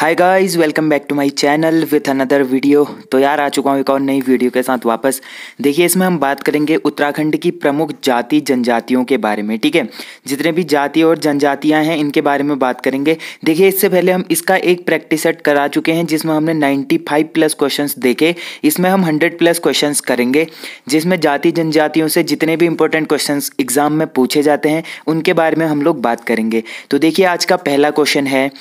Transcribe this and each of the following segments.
Hi guys, welcome back to my channel with another video. तो यार आ चुका हूँ एक और नई वीडियो के साथ वापस। देखिए, इसमें हम बात करेंगे उत्तराखंड की प्रमुख जाति जनजातियों के बारे में। ठीक है, जितने भी जाति और जनजातियाँ हैं इनके बारे में बात करेंगे। देखिए, इससे पहले हम इसका एक प्रैक्टिस सेट करा चुके हैं जिसमें हमने 95 प्लस क्वेश्चन देखे। इसमें हम 100 प्लस क्वेश्चन करेंगे जिसमें जाति जनजातियों से जितने भी इंपॉर्टेंट क्वेश्चन एग्जाम में पूछे जाते हैं उनके बारे में हम लोग बात करेंगे। तो देखिए, आज का पहला क्वेश्चन है,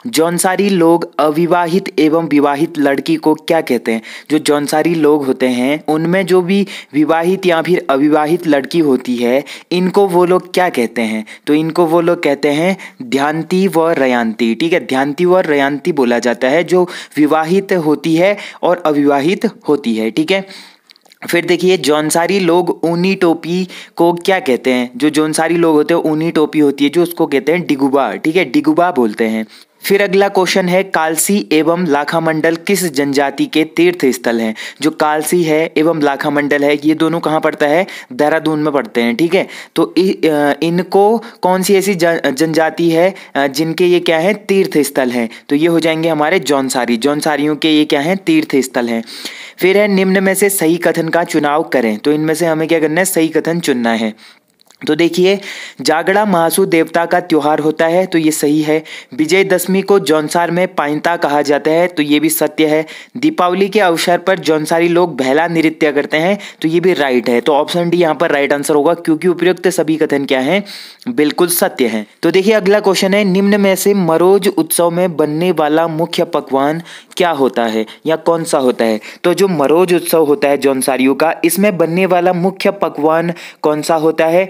जौनसारी लोग अविवाहित एवं विवाहित लड़की को क्या कहते हैं। जो जौनसारी लोग होते हैं उनमें जो भी विवाहित या फिर अविवाहित लड़की होती है इनको वो लोग क्या कहते हैं। तो इनको वो लोग कहते हैं ध्यानती व रयांती। ठीक है, ध्यानती व रयांती बोला जाता है जो विवाहित होती है और अविवाहित होती है। ठीक है, फिर देखिए, जौनसारी लोग ऊनी टोपी को क्या कहते हैं। जो जौनसारी लोग होते हैं ऊनी टोपी होती है जो उसको कहते हैं डिगुबा। ठीक है, डिगुबा बोलते हैं। फिर अगला क्वेश्चन है, कालसी एवं लाखामंडल किस जनजाति के तीर्थ स्थल हैं। जो कालसी है एवं लाखामंडल है ये दोनों कहाँ पड़ता है, देहरादून में पड़ते हैं। ठीक है, तो इनको कौन सी ऐसी जनजाति है जिनके ये क्या है, तीर्थ स्थल हैं। तो ये हो जाएंगे हमारे जौनसारी। जौनसारियों के ये क्या है, तीर्थ स्थल हैं। फिर है, निम्न में से सही कथन का चुनाव करें। तो इनमें से हमें क्या करना है, सही कथन चुनना है। तो देखिए, जागड़ा महासू देवता का त्योहार होता है तो ये सही है। विजयदशमी को जौनसार में पाइंता कहा जाता है तो ये भी सत्य है। दीपावली के अवसर पर जौनसारी लोग भैला नृत्य करते हैं तो ये भी राइट है। तो ऑप्शन डी यहाँ पर राइट आंसर होगा क्योंकि उपयुक्त सभी कथन क्या हैं, बिल्कुल सत्य हैं। तो देखिए, अगला क्वेश्चन है, निम्न में से मरोज उत्सव में बनने वाला मुख्य पकवान क्या होता है या कौन सा होता है। तो जो मरोज उत्सव होता है जौनसारियों का, इसमें बनने वाला मुख्य पकवान कौन सा होता है।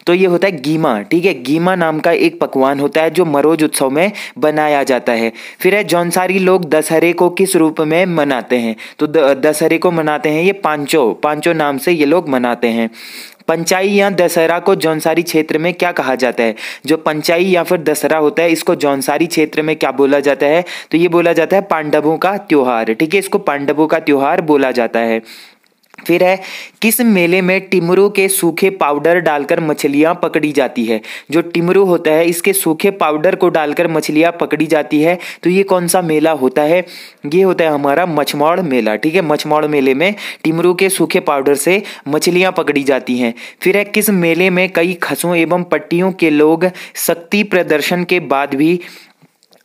तो ये होता है गीमा। ठीक है, गीमा नाम का एक पकवान होता है जो मरोज उत्सव में बनाया जाता है। फिर है, जौनसारी लोग दशहरे को किस रूप में मनाते हैं। तो दशहरे को मनाते हैं ये पांचो नाम से ये लोग मनाते हैं। पंचाई या दशहरा को जौनसारी क्षेत्र में क्या कहा जाता है। जो पंचाई या फिर दशहरा होता है इसको जौनसारी क्षेत्र में क्या बोला जाता है। तो ये बोला जाता है पांडवों का त्योहार। ठीक है, इसको पांडवों का त्योहार बोला जाता है। फिर है, किस मेले में टिमरू के सूखे पाउडर डालकर मछलियां पकड़ी जाती है। जो टिमरू होता है इसके सूखे पाउडर को डालकर मछलियां पकड़ी जाती है तो ये कौन सा मेला होता है, ये होता है हमारा मछमौड़ मेला। ठीक है, मछमौड़ मेले में टिमरू के सूखे पाउडर से मछलियां पकड़ी जाती हैं। फिर है, किस मेले में कई खसों एवं पट्टियों के लोग शक्ति प्रदर्शन के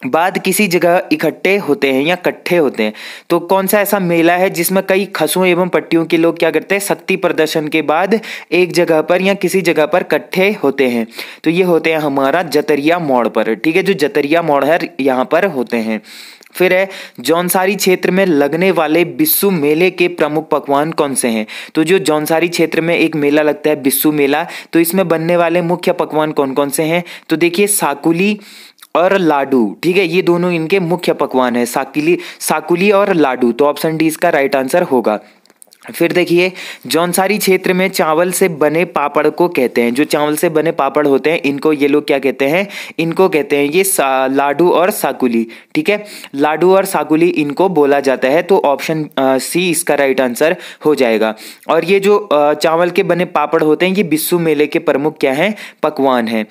बाद किसी जगह इकट्ठे होते हैं या इकट्ठे होते हैं। तो कौन सा ऐसा मेला है जिसमें कई खसों एवं पट्टियों के लोग क्या करते हैं, शक्ति प्रदर्शन के बाद एक जगह पर या किसी जगह पर इकट्ठे होते हैं। तो ये होते हैं हमारा जतरिया मोड़ पर। ठीक है, जो जतरिया मोड़ है यहाँ पर होते हैं। फिर है, जौनसारी क्षेत्र में लगने वाले बिस्सू मेले के प्रमुख पकवान कौन से हैं। तो जो जौनसारी क्षेत्र में एक मेला लगता है बिस्सू मेला, तो इसमें बनने वाले मुख्य पकवान कौन कौन से हैं। तो देखिए, साकुली और लाडू। ठीक है, ये दोनों इनके मुख्य पकवान है, साकुली और लाडू। तो ऑप्शन डी इसका राइट आंसर होगा। फिर देखिए, जौनसारी क्षेत्र में चावल से बने पापड़ को कहते हैं। जो चावल से बने पापड़ होते हैं इनको ये लोग क्या कहते हैं, इनको कहते हैं ये लाडू और साकुली। ठीक है, लाडू और साकुली इनको बोला जाता है। तो ऑप्शन सी इसका राइट आंसर हो जाएगा। और ये जो चावल के बने पापड़ होते हैं ये बिस्सू मेले के प्रमुख क्या हैं, पकवान हैं।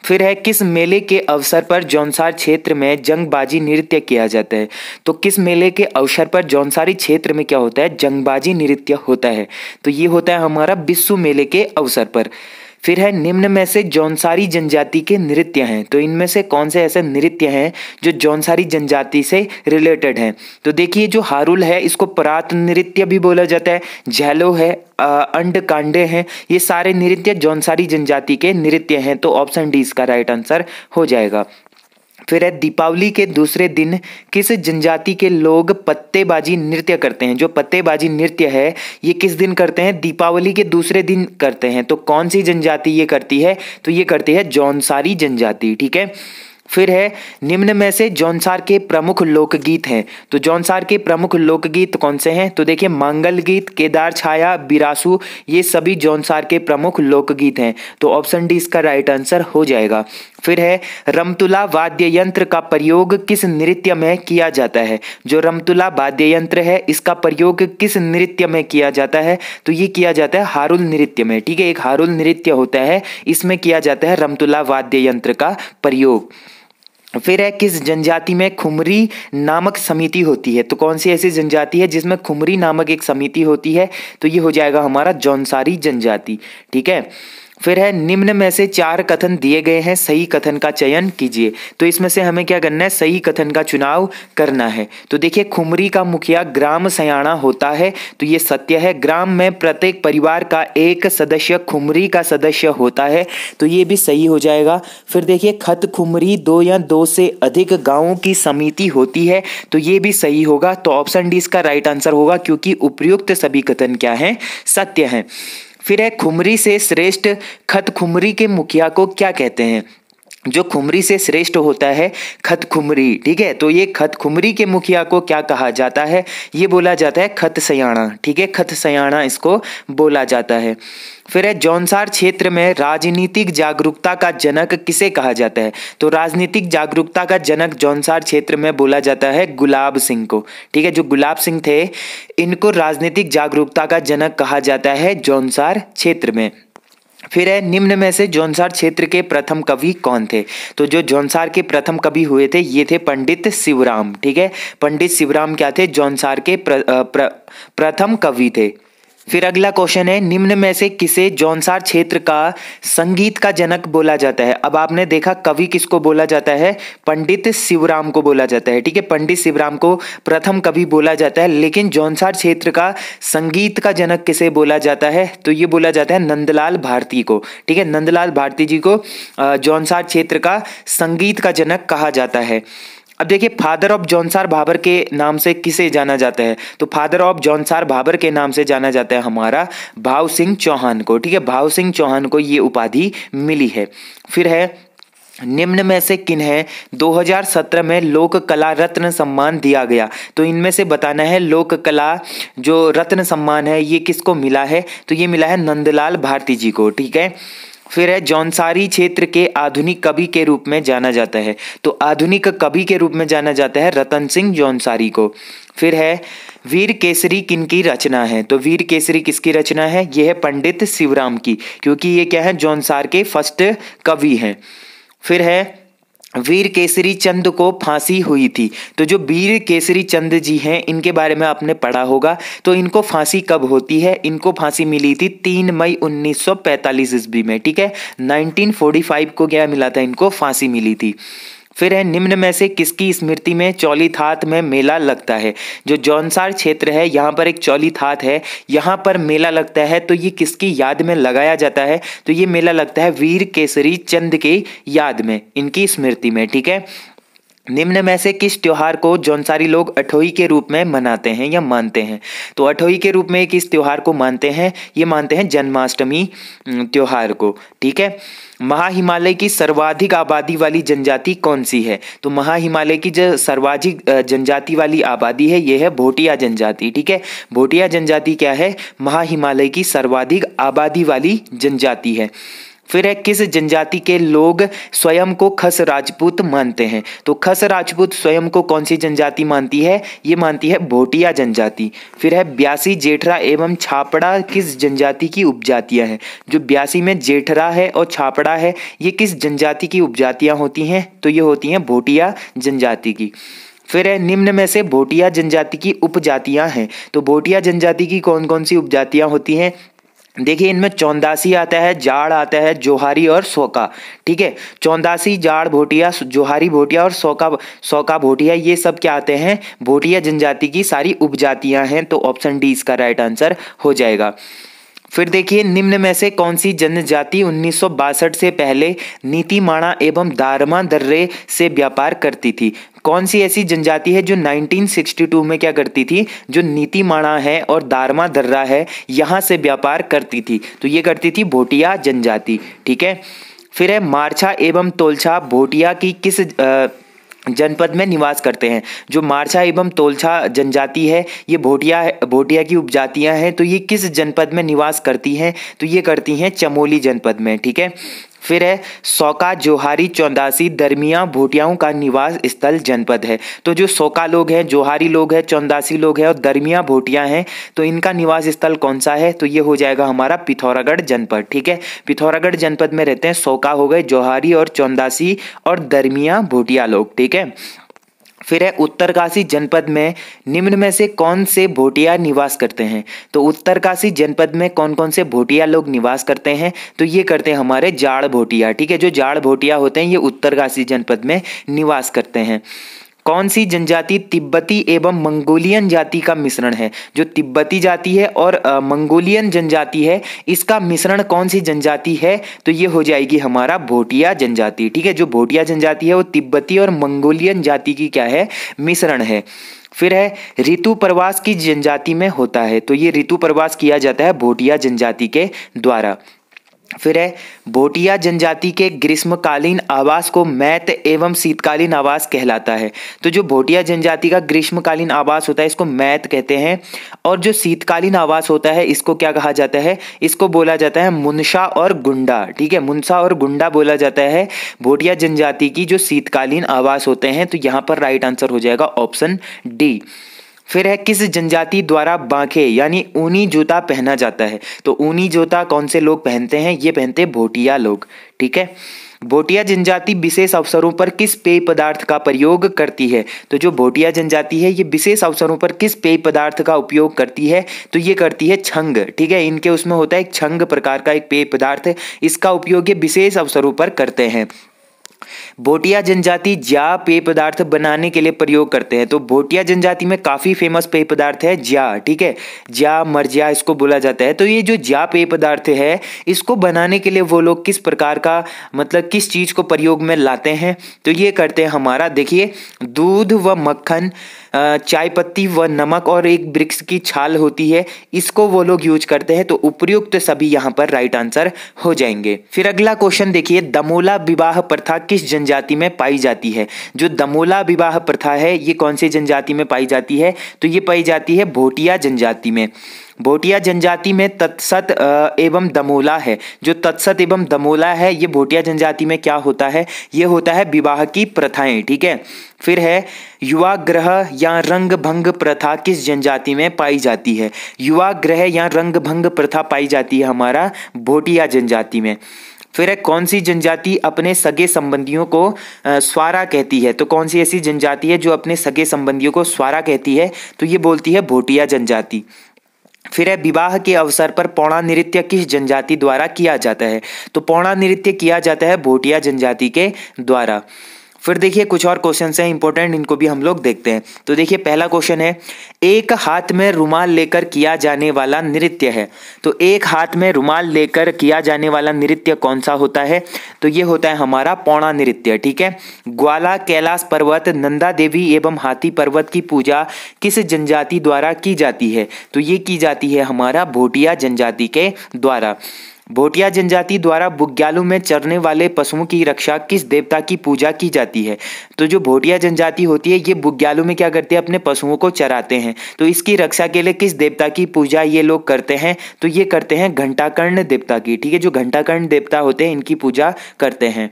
फिर है, किस मेले के अवसर पर जौनसार क्षेत्र में जंगबाजी नृत्य किया जाता है। तो किस मेले के अवसर पर जौनसारी क्षेत्र में क्या होता है, जंगबाजी नृत्य होता है। तो ये होता है हमारा बिस्सू मेले के अवसर पर। फिर है, निम्न में से जौनसारी जनजाति के नृत्य हैं। तो इनमें से कौन से ऐसे नृत्य हैं जो जौनसारी जनजाति से रिलेटेड हैं। तो देखिए, जो हारुल है इसको परात नृत्य भी बोला जाता है, झैलो है, अंड कांडे हैं, ये सारे नृत्य जौनसारी जनजाति के नृत्य हैं। तो ऑप्शन डी इसका राइट आंसर हो जाएगा। फिर है, दीपावली के दूसरे दिन किस जनजाति के लोग पत्तेबाजी नृत्य करते हैं। जो पत्तेबाजी नृत्य है ये किस दिन करते हैं, दीपावली के दूसरे दिन करते हैं। तो कौन सी जनजाति ये करती है, तो ये करती है जौनसारी जनजाति। ठीक है, फिर है, निम्न में से जौनसार के प्रमुख लोकगीत हैं। तो जौनसार के प्रमुख लोकगीत कौन से हैं। तो देखिए, मंगल गीत, केदार छाया, बिरासू, ये सभी जौनसार के प्रमुख लोकगीत हैं। तो ऑप्शन डी इसका राइट आंसर हो जाएगा। फिर है, रमतुला वाद्य यंत्र का प्रयोग किस नृत्य में किया जाता है। जो रमतुला वाद्य यंत्र है इसका प्रयोग किस नृत्य में किया जाता है। तो ये किया जाता है हारुल नृत्य में। ठीक है, एक हारुल नृत्य होता है, इसमें किया जाता है रमतुला वाद्य यंत्र का प्रयोग। फिर है किस जनजाति में खुमरी नामक समिति होती है। तो कौन सी ऐसी जनजाति है जिसमें खुमरी नामक एक समिति होती है, तो ये हो जाएगा हमारा जौनसारी जनजाति। ठीक है। फिर है निम्न में से 4 कथन दिए गए हैं, सही कथन का चयन कीजिए। तो इसमें से हमें क्या करना है, सही कथन का चुनाव करना है। तो देखिए खुमरी का मुखिया ग्राम सयाना होता है, तो ये सत्य है। ग्राम में प्रत्येक परिवार का एक सदस्य खुमरी का सदस्य होता है, तो ये भी सही हो जाएगा। फिर देखिए खत खुमरी 2 या 2 से अधिक गांवों की समिति होती है, तो ये भी सही होगा। तो ऑप्शन डी इसका राइट आंसर होगा, क्योंकि उपयुक्त सभी कथन क्या हैं, सत्य हैं। फिर है खुमरी से श्रेष्ठ खत खुमरी के मुखिया को क्या कहते हैं। जो खुमरी से श्रेष्ठ होता है खत खुमरी, ठीक है, तो ये खत खुमरी के मुखिया को क्या कहा जाता है, ये बोला जाता है खत सयाना। ठीक है, खत सयाना इसको बोला जाता है। फिर है जौनसार क्षेत्र में राजनीतिक जागरूकता का जनक किसे कहा जाता है। तो राजनीतिक जागरूकता का जनक जौनसार क्षेत्र में बोला जाता है गुलाब सिंह को। ठीक है, जो गुलाब सिंह थे इनको राजनीतिक जागरूकता का जनक कहा जाता है जौनसार क्षेत्र में। फिर है निम्न में से जौनसार क्षेत्र के प्रथम कवि कौन थे। तो जो जौनसार के प्रथम कवि हुए थे ये थे पंडित शिवराम। ठीक है, पंडित शिवराम क्या थे, जौनसार के प्रथम कवि थे। फिर अगला क्वेश्चन है निम्न में से किसे जौनसार क्षेत्र का संगीत का जनक बोला जाता है। अब आपने देखा कवि किसको बोला जाता है, पंडित शिवराम को बोला जाता है। ठीक है, पंडित शिवराम को प्रथम कवि बोला जाता है, लेकिन जौनसार क्षेत्र का संगीत का जनक किसे बोला जाता है, तो ये बोला जाता है नंदलाल भारती को। ठीक है, नंदलाल भारती जी को जौनसार क्षेत्र का संगीत का जनक कहा जाता है। अब देखिए फादर ऑफ जौनसार भाबर के नाम से किसे जाना जाता है। तो फादर ऑफ जौनसार भाबर के नाम से जाना जाता है हमारा भाव सिंह चौहान को। ठीक है, भाव सिंह चौहान को ये उपाधि मिली है। फिर है निम्न में से किन्हें 2017 में लोक कला रत्न सम्मान दिया गया। तो इनमें से बताना है लोक कला जो रत्न सम्मान है ये किसको मिला है, तो ये मिला है नंदलाल भारती जी को। ठीक है। फिर है जौनसारी क्षेत्र के आधुनिक कवि के रूप में जाना जाता है। तो आधुनिक कवि के रूप में जाना जाता है रतन सिंह जौनसारी को। फिर है वीर केसरी किनकी रचना है। तो वीर केसरी किसकी रचना है, यह है पंडित शिवराम की, क्योंकि ये क्या है जौनसार के फर्स्ट कवि हैं। फिर है वीर केसरी चंद को फांसी हुई थी। तो जो वीर केसरी चंद जी हैं इनके बारे में आपने पढ़ा होगा। तो इनको फांसी कब होती है, इनको फांसी मिली थी 3 मई 1945 ईस्वी में। ठीक है, 1945 को क्या मिला था, इनको फांसी मिली थी। फिर है निम्न में से किसकी स्मृति में चौलीथात में मेला लगता है। जो जौनसार क्षेत्र है यहाँ पर एक चौलीथात है, यहाँ पर मेला लगता है, तो ये किसकी याद में लगाया जाता है, तो ये मेला लगता है वीर केसरी चंद की याद में, इनकी स्मृति में। ठीक है, निम्न में से किस त्योहार को जौनसारी लोग अठोई के रूप में मनाते हैं या मानते हैं। तो अठोई के रूप में किस त्योहार को मानते हैं, ये मानते हैं जन्माष्टमी त्योहार को। ठीक है, महाहिमालय की सर्वाधिक आबादी वाली जनजाति कौन सी है। तो महाहिमालय की जो सर्वाधिक जनजाति वाली आबादी है ये है भोटिया जनजाति। ठीक है, भोटिया जनजाति क्या है, महाहिमालय की सर्वाधिक आबादी वाली जनजाति है। फिर है किस जनजाति के लोग स्वयं को खस राजपूत मानते हैं। तो खस राजपूत स्वयं को कौन सी जनजाति मानती है, ये मानती है भोटिया जनजाति। फिर है ब्यासी जेठरा एवं छापड़ा किस जनजाति की उपजातियां हैं। जो ब्यासी में जेठरा है और छापड़ा है ये किस जनजाति की उपजातियां होती हैं, तो ये होती हैं भोटिया जनजाति की। फिर है निम्न में से भोटिया जनजाति की उपजातियां हैं। तो भोटिया जनजाति की कौन कौन सी उपजातियां होती हैं, देखिए इनमें चौंदासी आता है, जाड़ आता है, जोहारी और सौका। ठीक है, चौंदासी, जाड़ भोटिया, जोहारी भोटिया और सौका भोटिया, ये सब क्या आते हैं, भोटिया जनजाति की सारी उपजातियां हैं। तो ऑप्शन डी इसका राइट आंसर हो जाएगा। फिर देखिए निम्न में से कौन सी जनजाति 1962 से पहले नीतीमाणा एवं दारमा दर्रे से व्यापार करती थी। कौन सी ऐसी जनजाति है जो 1962 में क्या करती थी, जो नीतीमाणा है और दारमा दर्रा है यहाँ से व्यापार करती थी, तो ये करती थी भोटिया जनजाति। ठीक है, फिर है मारछा एवं तोलछा भोटिया की किस जनपद में निवास करते हैं। जो मारछा एवं तोलछा जनजाति है ये भोटिया की उपजातियां हैं, तो ये किस जनपद में निवास करती हैं, तो ये करती हैं चमोली जनपद में। ठीक है, फिर है सौका, जोहारी, चौंदासी, दरमिया भोटियाओं का निवास स्थल जनपद है। तो जो सौका लोग हैं, जोहारी लोग हैं, चौंदासी लोग हैं और दरमिया भोटिया हैं, तो इनका निवास स्थल कौन सा है? तो ये हो जाएगा हमारा पिथौरागढ़ जनपद। ठीक है, पिथौरागढ़ जनपद में रहते हैं सौका हो गए, जोहारी और चौंदासी और दरमिया भोटिया लोग। ठीक है, फिर है उत्तरकाशी जनपद में निम्न में से कौन से भोटिया निवास करते हैं? तो उत्तरकाशी जनपद में कौन कौन से भोटिया लोग निवास करते हैं? तो ये करते हैं हमारे जाड़ भोटिया। ठीक है, जो जाड़ भोटिया होते हैं ये उत्तरकाशी जनपद में निवास करते हैं। कौन सी जनजाति तिब्बती एवं मंगोलियन जाति का मिश्रण है? जो तिब्बती जाति है और मंगोलियन जनजाति है, इसका मिश्रण कौन सी जनजाति है? तो ये हो जाएगी हमारा भोटिया जनजाति। ठीक है, जो भोटिया जनजाति है वो तिब्बती और मंगोलियन जाति की क्या है? मिश्रण है। फिर है ऋतु प्रवास की जनजाति में होता है, तो ये ऋतु प्रवास किया जाता है भोटिया जनजाति के द्वारा। फिर है भोटिया जनजाति के ग्रीष्मकालीन आवास को मैत एवं शीतकालीन आवास कहलाता है। तो जो भोटिया जनजाति का ग्रीष्मकालीन आवास होता है इसको मैत कहते हैं, और जो शीतकालीन आवास होता है इसको क्या कहा जाता है? इसको बोला जाता है मुनसा और गुंडा। ठीक है, मुनसा और गुंडा बोला जाता है भोटिया जनजाति की जो शीतकालीन आवास होते हैं। तो यहाँ पर राइट आंसर हो जाएगा ऑप्शन डी। फिर है किस जनजाति द्वारा बांखे यानी ऊनी जूता पहना जाता है? तो ऊनी जूता कौन से लोग पहनते हैं? ये पहनते हैं भोटिया लोग। ठीक है, भोटिया जनजाति विशेष अवसरों पर किस पेय पदार्थ का प्रयोग करती है? तो जो भोटिया जनजाति है ये विशेष अवसरों पर किस पेय पदार्थ का उपयोग करती है? तो ये करती है छंग। ठीक है, इनके उसमें होता है एक छंग प्रकार का एक पेय पदार्थ, इसका उपयोग ये विशेष अवसरों पर करते हैं। भोटिया जनजाति ज्या पेय पदार्थ बनाने के लिए प्रयोग करते हैं। तो भोटिया जनजाति में काफी फेमस पेय पदार्थ है ज्या। ठीक है, ज्या मरज्या इसको बोला जाता है। तो ये जो ज्या पेय पदार्थ है इसको बनाने के लिए वो लोग किस प्रकार का मतलब किस चीज को प्रयोग में लाते हैं? तो ये करते हैं हमारा देखिए दूध व मक्खन, चाय पत्ती व नमक और एक वृक्ष की छाल होती है, इसको वो लोग यूज करते हैं। तो उपयुक्त सभी यहाँ पर राइट आंसर हो जाएंगे। फिर अगला क्वेश्चन देखिए, दमोला विवाह प्रथा किस जनजाति में पाई जाती है? जो दमोला विवाह प्रथा है ये कौन सी जनजाति में पाई जाती है? तो ये पाई जाती है भोटिया जनजाति में। भोटिया जनजाति में तत्सत एवं दमोला है। जो तत्सत एवं दमोला है ये भोटिया जनजाति में क्या होता है? ये होता है विवाह की प्रथाएं। ठीक है, फिर है युवा ग्रह या रंग भंग प्रथा किस जनजाति में पाई जाती है? युवा ग्रह या रंग भंग प्रथा पाई जाती है हमारा भोटिया जनजाति में। फिर है कौन सी जनजाति अपने सगे संबंधियों को स्वारा कहती है? तो कौन सी ऐसी जनजाति है जो अपने सगे संबंधियों को स्वारा कहती है? तो ये बोलती है भोटिया जनजाति। फिर है विवाह के अवसर पर पौड़ा नृत्य किस जनजाति द्वारा किया जाता है? तो पौड़ा नृत्य किया जाता है भोटिया जनजाति के द्वारा। फिर देखिए कुछ और क्वेश्चंस हैं इंपॉर्टेंट, इनको भी हम लोग देखते हैं। तो देखिए पहला क्वेश्चन है, एक हाथ में रुमाल लेकर किया जाने वाला नृत्य है। तो एक हाथ में रुमाल लेकर किया जाने वाला नृत्य कौन सा होता है? तो ये होता है हमारा पौड़ा नृत्य। ठीक है, ग्वाला, कैलाश पर्वत, नंदा देवी एवं हाथी पर्वत की पूजा किस जनजाति द्वारा की जाती है? तो ये की जाती है हमारा भोटिया जनजाति के द्वारा। भोटिया जनजाति द्वारा बुग्यालों में चरने वाले पशुओं की रक्षा किस देवता की पूजा की जाती है? तो जो भोटिया जनजाति होती है ये बुग्यालों में क्या करते हैं? अपने पशुओं को चराते हैं। तो इसकी रक्षा के लिए किस देवता की पूजा ये लोग करते हैं? तो ये करते हैं घंटाकर्ण देवता की। ठीक है, जो घंटाकर्ण देवता होते हैं इनकी पूजा करते हैं।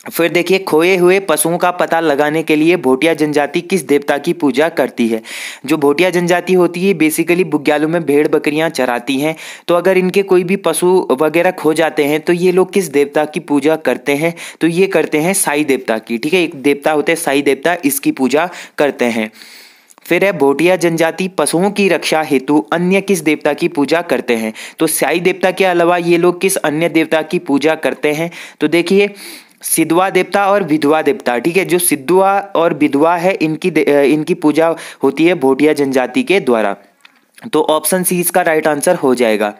फिर देखिए खोए हुए पशुओं का पता लगाने के लिए भोटिया जनजाति किस देवता की पूजा करती है? जो भोटिया जनजाति होती है बेसिकली बुग्यालों में भेड़ बकरियां चराती हैं। तो अगर इनके कोई भी पशु वगैरह खो जाते हैं तो ये लोग किस देवता की पूजा करते हैं? तो ये करते हैं साई देवता की। ठीक है, एक देवता होते हैं साई देवता, इसकी पूजा करते हैं। फिर है भोटिया जनजाति पशुओं की रक्षा हेतु अन्य किस देवता की पूजा करते हैं? तो साई देवता के अलावा ये लोग किस अन्य देवता की पूजा करते हैं? तो देखिए सिद्धवा देवता और विधवा देवता। ठीक है, जो सिद्धवा और विधवा है इनकी पूजा होती है भोटिया जनजाति के द्वारा। तो ऑप्शन सी इसका राइट आंसर हो जाएगा।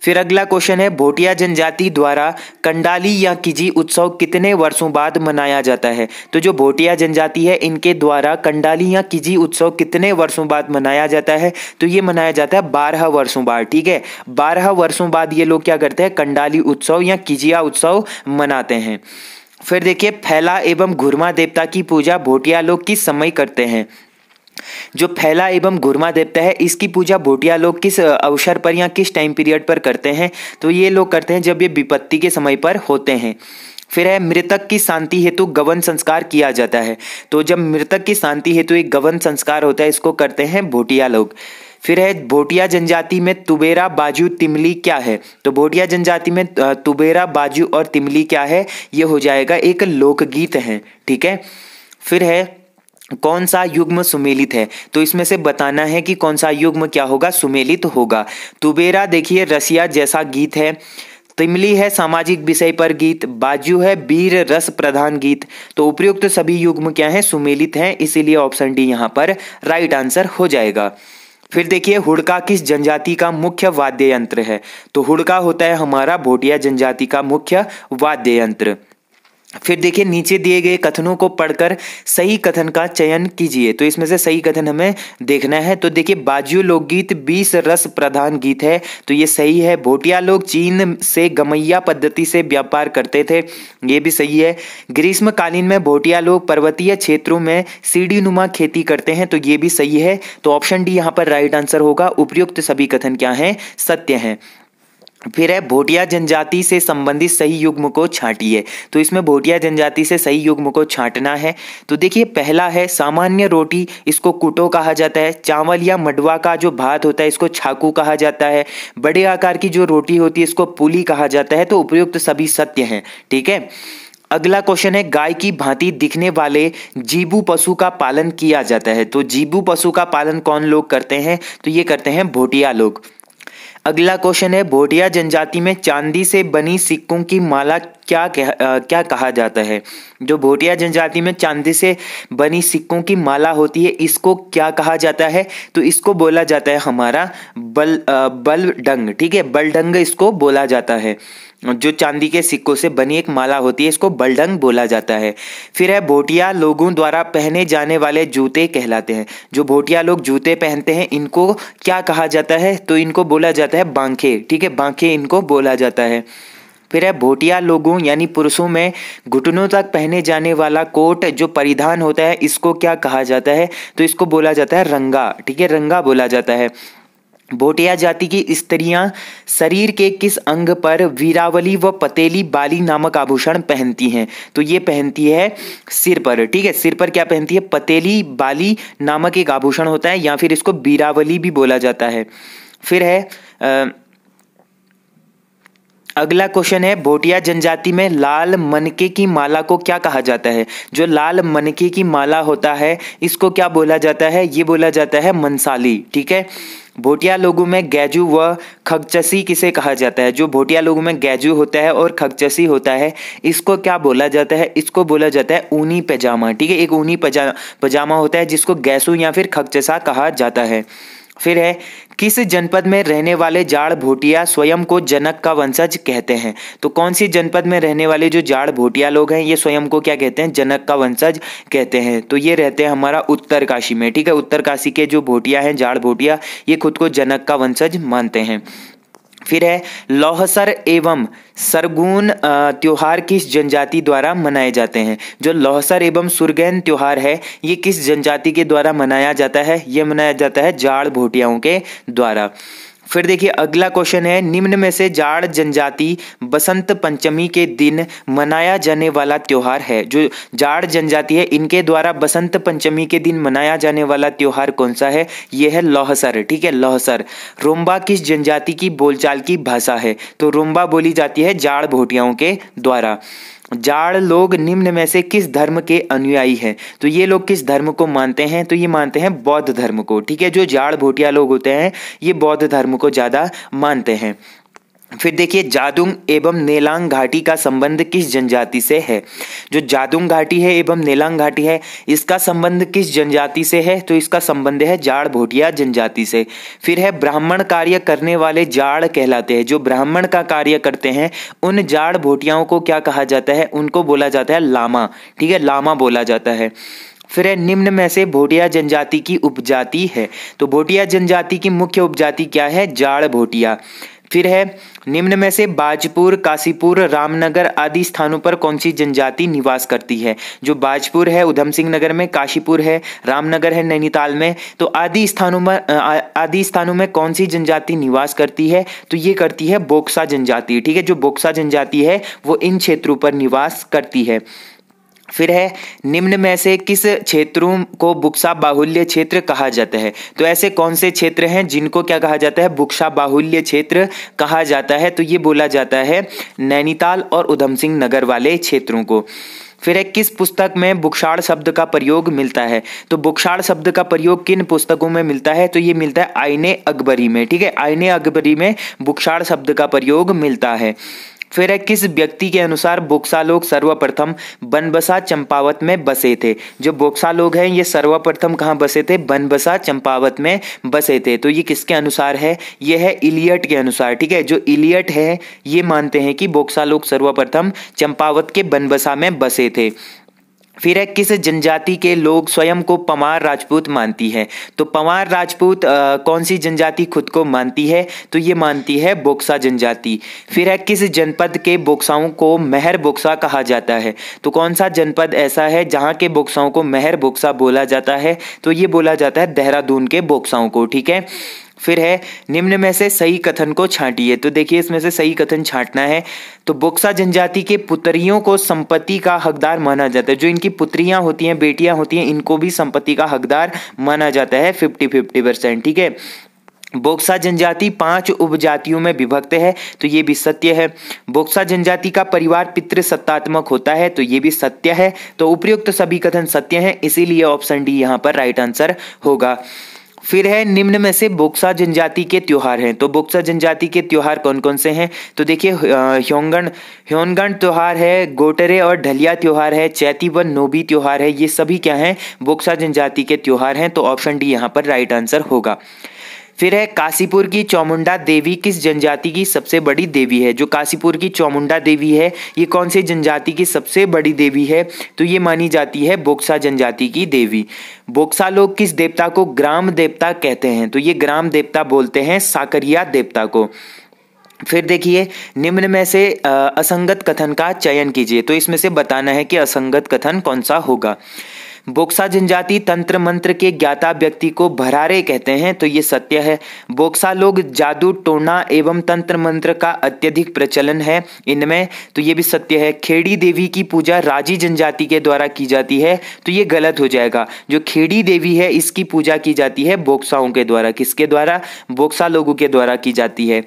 फिर अगला क्वेश्चन है, भोटिया जनजाति द्वारा कंडाली या किजी उत्सव कितने वर्षों बाद मनाया जाता है? तो जो भोटिया जनजाति है इनके द्वारा कंडाली या किजी उत्सव कितने वर्षों बाद मनाया जाता है? तो ये मनाया जाता है 12 वर्षों बाद। ठीक है, 12 वर्षों बाद ये लोग क्या करते हैं? कंडाली उत्सव या किजिया उत्सव मनाते हैं। फिर देखिए फैला एवं घुरमा देवता की पूजा भोटिया लोग किस समय करते हैं? जो फैला एवं घुरमा देवता है, इसकी पूजा भोटिया लोग किस अवसर पर या किस टाइम पीरियड पर करते हैं? तो ये लोग करते हैं जब ये विपत्ति के समय पर होते हैं। फिर है मृतक की शांति हेतु गवन संस्कार किया जाता है। तो जब मृतक की शांति हेतु एक गवन संस्कार होता है, इसको करते हैं भोटिया लोग। फिर है भोटिया जनजाति में तुबेरा, बाजू, तिमली क्या है? तो भोटिया जनजाति में तुबेरा, बाजू और तिमली क्या है? ये हो जाएगा एक लोकगीत है, ठीक है। फिर है कौन सा युग्म सुमेलित है? तो इसमें से बताना है कि कौन सा युग्म क्या होगा, सुमेलित होगा। तुबेरा देखिए रसिया जैसा गीत है, तिमली है सामाजिक विषय पर गीत, बाजू है वीर रस प्रधान गीत। तो उपयुक्त सभी युग्म क्या है, सुमेलित हैं, इसीलिए ऑप्शन डी यहाँ पर राइट आंसर हो जाएगा। फिर देखिए हुड़का किस जनजाति का मुख्य वाद्य यंत्र है? तो हुड़का होता है हमारा भोटिया जनजाति का मुख्य वाद्य यंत्र। फिर देखिए नीचे दिए गए कथनों को पढ़कर सही कथन का चयन कीजिए। तो इसमें से सही कथन हमें देखना है। तो देखिए बाजू लोकगीत 20 रस प्रधान गीत है, तो ये सही है। भोटिया लोग चीन से गमैया पद्धति से व्यापार करते थे, ये भी सही है। ग्रीष्मकालीन में भोटिया लोग पर्वतीय क्षेत्रों में सीढ़ी नुमा खेती करते हैं, तो ये भी सही है। तो ऑप्शन डी यहाँ पर राइट आंसर होगा। उपयुक्त सभी कथन क्या हैं, सत्य हैं। फिर है भोटिया जनजाति से संबंधित सही युग्म को छांटिए। तो इसमें भोटिया जनजाति से सही युग्म को छांटना है। तो देखिए पहला है सामान्य रोटी, इसको कुटो कहा जाता है। चावल या मडवा का जो भात होता है इसको छाकू कहा जाता है। बड़े आकार की जो रोटी होती है इसको पुली कहा जाता है। तो उपयुक्त सभी सत्य हैं, ठीक है। अगला क्वेश्चन है गाय की भांति दिखने वाले जीबू पशु का पालन किया जाता है। तो जीबू पशु का पालन कौन लोग करते हैं? तो ये करते हैं भोटिया लोग। अगला क्वेश्चन है भोटिया जनजाति में चांदी से बनी सिक्कों की माला क्या कहा जाता है? जो भोटिया जनजाति में चांदी से बनी सिक्कों की माला होती है इसको क्या कहा जाता है? तो इसको बोला जाता है हमारा बलडंग, ठीक है, बलडंग इसको बोला जाता है। जो चांदी के सिक्कों से बनी एक माला होती है इसको बलडंग बोला जाता है। फिर है भोटिया लोगों द्वारा पहने जाने वाले जूते कहलाते हैं। जो भोटिया लोग जूते पहनते हैं इनको क्या कहा जाता है? तो इनको बोला जाता है बांखे, ठीक है, बांखे इनको बोला जाता है। फिर है भोटिया लोगों यानी पुरुषों में घुटनों तक पहने जाने वाला कोट जो परिधान होता है इसको क्या कहा जाता है? तो इसको बोला जाता है रंगा, ठीक है, रंगा बोला जाता है। भोटिया जाति की स्त्रियां शरीर के किस अंग पर वीरावली व पतेली बाली नामक आभूषण पहनती हैं? तो ये पहनती है सिर पर, ठीक है, सिर पर क्या पहनती है? पतेली बाली नामक एक आभूषण होता है या फिर इसको वीरावली भी बोला जाता है। फिर है अगला क्वेश्चन है भोटिया जनजाति में लाल मनके की माला को क्या कहा जाता है? जो लाल मनके की माला होता है इसको क्या बोला जाता है? ये बोला जाता है मनसाली, ठीक है। भोटिया लोगों में गैजू व खगचसी किसे कहा जाता है? जो भोटिया लोगों में गैजू होता है और खगचसी होता है इसको क्या बोला जाता है? इसको बोला जाता है ऊनी पैजामा, ठीक है, एक ऊनी पजामा होता है जिसको गैसू या फिर खगचसा कहा जाता है। फिर है किस जनपद में रहने वाले जाड़ भोटिया स्वयं को जनक का वंशज कहते हैं? तो कौन सी जनपद में रहने वाले जो जाड़ भोटिया लोग हैं ये स्वयं को क्या कहते हैं? जनक का वंशज कहते हैं। तो ये रहते हैं हमारा उत्तरकाशी में, ठीक है, उत्तरकाशी के जो भोटिया हैं जाड़ भोटिया ये खुद को जनक का वंशज मानते हैं। फिर है लौहसर एवं सरगुन त्योहार किस जनजाति द्वारा मनाए जाते हैं? जो लौहसर एवं सुरगैन त्योहार है ये किस जनजाति के द्वारा मनाया जाता है? ये मनाया जाता है जाड़ भोटियाओं के द्वारा। फिर देखिए अगला क्वेश्चन है निम्न में से जाड़ जनजाति बसंत पंचमी के दिन मनाया जाने वाला त्योहार है। जो जाड़ जनजाति है इनके द्वारा बसंत पंचमी के दिन मनाया जाने वाला त्योहार कौन सा है? यह है लौहसर, ठीक है, लौहसर। रोम्बा किस जनजाति की बोलचाल की भाषा है? तो रोम्बा बोली जाती है जाड़ भोटियाओं के द्वारा। जाड़ लोग निम्न में से किस धर्म के अनुयायी हैं? तो ये लोग किस धर्म को मानते हैं? तो ये मानते हैं बौद्ध धर्म को, ठीक है। जो जाड़ भोटिया लोग होते हैं ये बौद्ध धर्म को ज्यादा मानते हैं। फिर देखिए जादुंग एवं नेलांग घाटी का संबंध किस जनजाति से है? जो जादुंग घाटी है एवं नेलांग घाटी है इसका संबंध किस जनजाति से है? तो इसका संबंध है जाड़ भोटिया जनजाति से। फिर है ब्राह्मण कार्य करने वाले जाड़ कहलाते हैं। जो ब्राह्मण का कार्य करते हैं उन जाड़ भोटियाओं को क्या कहा जाता है? उनको बोला जाता है लामा, ठीक है, लामा बोला जाता है। फिर है निम्न में से भोटिया जनजाति की उपजाति है। तो भोटिया जनजाति की मुख्य उपजाति क्या है? जाड़ भोटिया। फिर है निम्न में से बाजपुर, काशीपुर, रामनगर आदि स्थानों पर कौन सी जनजाति निवास करती है। जो बाजपुर है उधम सिंह नगर में, काशीपुर है, रामनगर है नैनीताल में, तो आदि स्थानों में कौन सी जनजाति निवास करती है, तो ये करती है बोक्सा जनजाति। ठीक है, जो बोक्सा जनजाति है वो इन क्षेत्रों पर निवास करती है। फिर है निम्न में से किस क्षेत्रों को बुक्सा बाहुल्य क्षेत्र कहा जाता है। तो ऐसे कौन से क्षेत्र हैं जिनको क्या कहा जाता है, बुक्सा बाहुल्य क्षेत्र कहा जाता है। तो ये बोला जाता है नैनीताल और उधम सिंह नगर वाले क्षेत्रों को। फिर है किस पुस्तक में बुक्साड़ शब्द का प्रयोग मिलता है। तो बुक्साड़ शब्द का प्रयोग किन पुस्तकों में मिलता है, तो ये मिलता है आईने अकबरी में। ठीक है, आईने अकबरी में बुक्साड़ शब्द का प्रयोग मिलता है। फिर है किस व्यक्ति के अनुसार बोक्सा लोग सर्वप्रथम बनबसा चंपावत में बसे थे। जो बोक्सा लोग हैं ये सर्वप्रथम कहाँ बसे थे, बनबसा चंपावत में बसे थे। तो ये किसके अनुसार है, ये है इलियट के अनुसार। ठीक है, जो इलियट है ये मानते हैं कि बोक्सा लोग सर्वप्रथम चंपावत के बनबसा में बसे थे। फिर है किस जनजाति के लोग स्वयं को पवार राजपूत मानती है। तो पवार राजपूत कौन सी जनजाति खुद को मानती है, तो ये मानती है बोक्सा जनजाति। फिर है किस जनपद के बोक्साओं को मेहर बोक्सा कहा जाता है। तो कौन सा जनपद ऐसा है जहाँ के बोक्साओं को मेहर बोक्सा बोला जाता है, तो ये बोला जाता है देहरादून के बोक्साओं को। ठीक है, फिर है निम्न में से सही कथन को छांटिए। तो देखिए इसमें से सही कथन छांटना है। तो बोक्सा जनजाति के पुत्रियों को संपत्ति का हकदार माना जाता है। जो इनकी पुत्रियां होती हैं, बेटियां होती हैं, इनको भी संपत्ति का हकदार माना जाता है 50-50%। ठीक है, बोक्सा जनजाति 5 उपजातियों में विभक्त है। तो ये भी सत्य है। बोक्सा जनजाति का परिवार पितृसत्तात्मक होता है। तो ये भी सत्य है। तो उपयुक्त सभी कथन सत्य हैं, इसीलिए ऑप्शन डी यहाँ पर राइट आंसर होगा। फिर है निम्न में से बोक्सा जनजाति के त्योहार हैं। तो बोक्सा जनजाति के त्योहार कौन कौन से हैं, तो देखिए ह्योनगण त्योहार है, गोटरे और ढलिया त्योहार है, चैती व नोबी त्योहार है। ये सभी क्या हैं, बोक्सा जनजाति के त्योहार हैं। तो ऑप्शन डी यहाँ पर राइट आंसर होगा। फिर है काशीपुर की चामुंडा देवी किस जनजाति की सबसे बड़ी देवी है। जो काशीपुर की चामुंडा देवी है ये कौन सी जनजाति की सबसे बड़ी देवी है, तो ये मानी जाती है बोक्सा जनजाति की देवी। बोक्सा लोग किस देवता को ग्राम देवता कहते हैं, तो ये ग्राम देवता बोलते हैं साकरिया देवता को। फिर देखिए निम्न में से असंगत कथन का चयन कीजिए। तो इसमें से बताना है कि असंगत कथन कौन सा होगा। बोक्सा जनजाति तंत्र मंत्र के ज्ञाता व्यक्ति को भरारे कहते हैं। तो ये सत्य है। बोक्सा लोग जादू टोना एवं तंत्र मंत्र का अत्यधिक प्रचलन है इनमें। तो ये भी सत्य है। खेड़ी देवी की पूजा राजी जनजाति के द्वारा की जाती है। तो ये गलत हो जाएगा। जो खेड़ी देवी है इसकी पूजा की जाती है बोक्साओं के द्वारा। किसके द्वारा, बोक्सा लोगों के द्वारा की जाती है।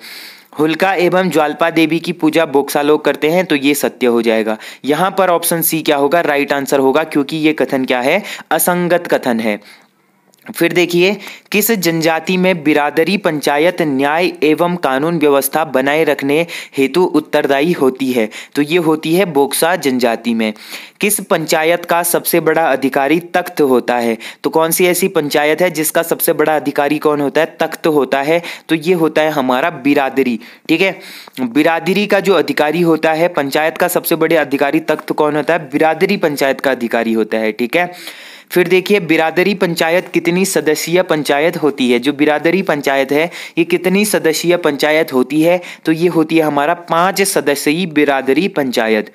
हुल्का एवं ज्वाल्पा देवी की पूजा बोक्सा लोग करते हैं। तो ये सत्य हो जाएगा। यहाँ पर ऑप्शन सी क्या होगा, राइट आंसर होगा, क्योंकि ये कथन क्या है, असंगत कथन है। फिर देखिए किस जनजाति में बिरादरी पंचायत न्याय एवं कानून व्यवस्था बनाए रखने हेतु उत्तरदायी होती है। तो ये होती है बोक्सा जनजाति में। किस पंचायत का सबसे बड़ा अधिकारी तख्त होता है। तो कौन सी ऐसी पंचायत है जिसका सबसे बड़ा अधिकारी कौन होता है, तख्त होता है। तो ये होता है हमारा बिरादरी। ठीक है, बिरादरी का जो अधिकारी होता है, पंचायत का सबसे बड़े अधिकारी तख्त कौन होता है, बिरादरी पंचायत का अधिकारी होता है। ठीक है, फिर देखिए बिरादरी पंचायत कितनी सदस्यीय पंचायत होती है। जो बिरादरी पंचायत है ये कितनी सदस्यीय पंचायत होती है, तो ये होती है हमारा 5 सदस्यीय बिरादरी पंचायत।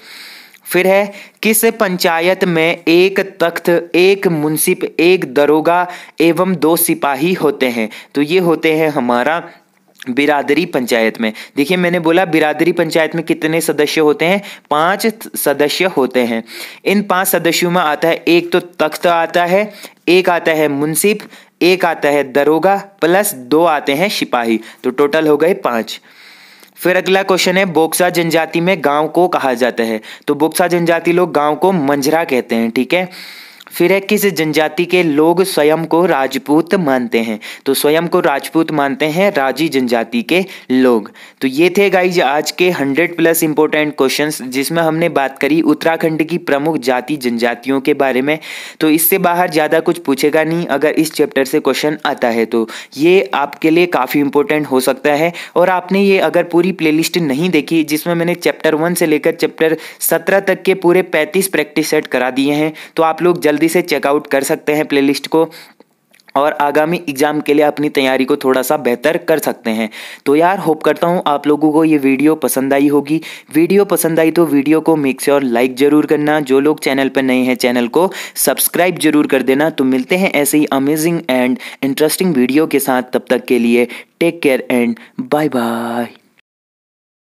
फिर है किस पंचायत में एक तख्त, एक मुंसिफ, एक दरोगा एवं 2 सिपाही होते हैं। तो ये होते हैं हमारा बिरादरी पंचायत में। देखिए मैंने बोला बिरादरी पंचायत में कितने सदस्य होते हैं, 5 सदस्य होते हैं। इन 5 सदस्यों में आता है एक तो तख्त आता है, एक आता है मुंसिफ, एक आता है दरोगा, प्लस 2 आते हैं सिपाही। तो टोटल हो गए 5। फिर अगला क्वेश्चन है बोक्सा जनजाति में गांव को कहा जाता है। तो बोक्सा जनजाति लोग गांव को मंझरा कहते हैं। ठीक है, फिर है किस जनजाति के लोग स्वयं को राजपूत मानते हैं। तो स्वयं को राजपूत मानते हैं राजी जनजाति के लोग। तो ये थे गाइज आज के 100+ इंपॉर्टेंट क्वेश्चंस, जिसमें हमने बात करी उत्तराखंड की प्रमुख जाति जनजातियों के बारे में। तो इससे बाहर ज़्यादा कुछ पूछेगा नहीं अगर इस चैप्टर से क्वेश्चन आता है, तो ये आपके लिए काफ़ी इंपॉर्टेंट हो सकता है। और आपने ये अगर पूरी प्लेलिस्ट नहीं देखी, जिसमें मैंने चैप्टर 1 से लेकर चैप्टर 17 तक के पूरे 35 प्रैक्टिस सेट करा दिए हैं, तो आप लोग जल्दी से चेकआउट कर सकते हैं प्लेलिस्ट को। और आगामी एग्जाम के लिए अपनी तैयारी को थोड़ा सा बेहतर कर सकते हैं। तो यार होप करता हूँ आप लोगों को ये वीडियो पसंद आई होगी। वीडियो पसंद आई तो वीडियो को मेक श्योर लाइक जरूर करना। जो लोग चैनल पर नए हैं चैनल को सब्सक्राइब जरूर कर देना। तो मिलते हैं ऐसे ही अमेजिंग एंड इंटरेस्टिंग वीडियो के साथ। तब तक के लिए take care and bye bye.